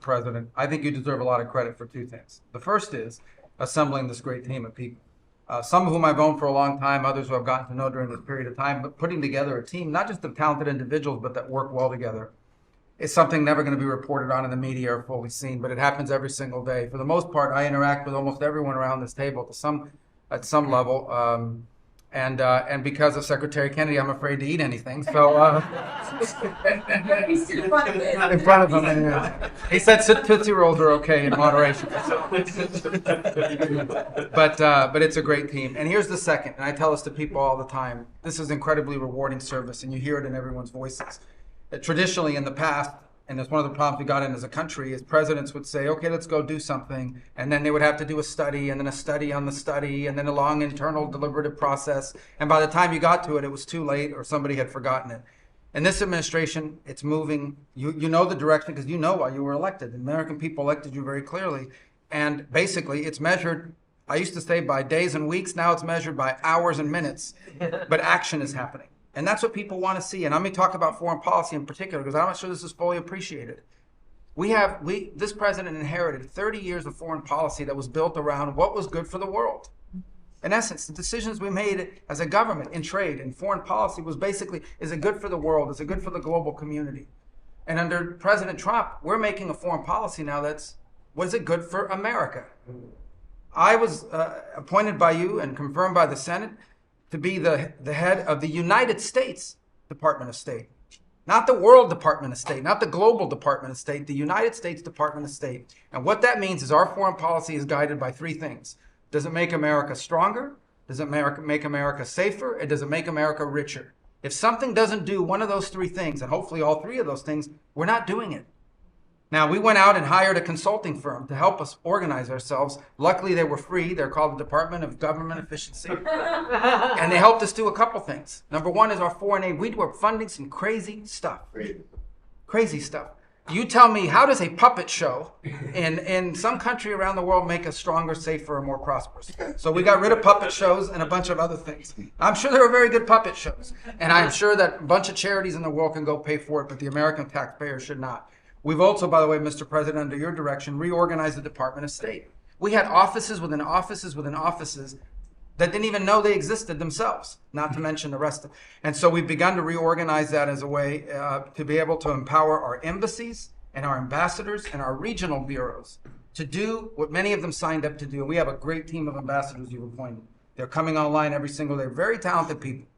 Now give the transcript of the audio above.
President, I think you deserve a lot of credit for two things. The first is assembling this great team of people, some of whom I've known for a long time, others who I've gotten to know during this period of time, but putting together a team, not just of talented individuals, but that work well together, is something never going to be reported on in the media or fully seen, but it happens every single day. For the most part, I interact with almost everyone around this table at some level. And because of Secretary Kennedy, I'm afraid to eat anything. So in front of him, he said Tootsie Rolls are okay in moderation. But it's a great team. And here's the second, and I tell this to people all the time. This is incredibly rewarding service, and you hear it in everyone's voices. Traditionally, in the past, and it's one of the problems we got in as a country, is presidents would say, okay, let's go do something. And then they would have to do a study, and then a study on the study, and then a long internal deliberative process. And by the time you got to it, it was too late or somebody had forgotten it. In this administration, it's moving. You know the direction because you know why you were elected. The American people elected you very clearly. And basically, it's measured, I used to say by days and weeks. Now it's measured by hours and minutes. But action is happening. And that's what people want to see. And let me talk about foreign policy in particular, because I'm not sure this is fully appreciated. This president inherited 30 years of foreign policy that was built around what was good for the world. In essence, the decisions we made as a government in trade and foreign policy was basically, is it good for the world? Is it good for the global community? And under President Trump, we're making a foreign policy now was it good for America? I was appointed by you and confirmed by the Senate to be the head of the United States Department of State. Not the World Department of State, not the Global Department of State, the United States Department of State. And what that means is our foreign policy is guided by three things. Does it make America stronger? Does it make America safer? And does it make America richer? If something doesn't do one of those three things, and hopefully all three of those things, we're not doing it. Now, we went out and hired a consulting firm to help us organize ourselves. Luckily, they were free. They're called the Department of Government Efficiency. And they helped us do a couple things. Number one is our foreign aid. We were funding some crazy stuff. Crazy stuff. You tell me, how does a puppet show in some country around the world make us stronger, safer, and more prosperous? So we got rid of puppet shows and a bunch of other things. I'm sure there are very good puppet shows. And I'm sure that a bunch of charities in the world can go pay for it, but the American taxpayer should not. We've also, by the way, Mr. President, under your direction, reorganized the Department of State. We had offices within offices within offices that didn't even know they existed themselves, not to mention the rest of it. And so we've begun to reorganize that as a way to be able to empower our embassies and our ambassadors and our regional bureaus to do what many of them signed up to do. We have a great team of ambassadors you've appointed. They're coming online every single day, very talented people.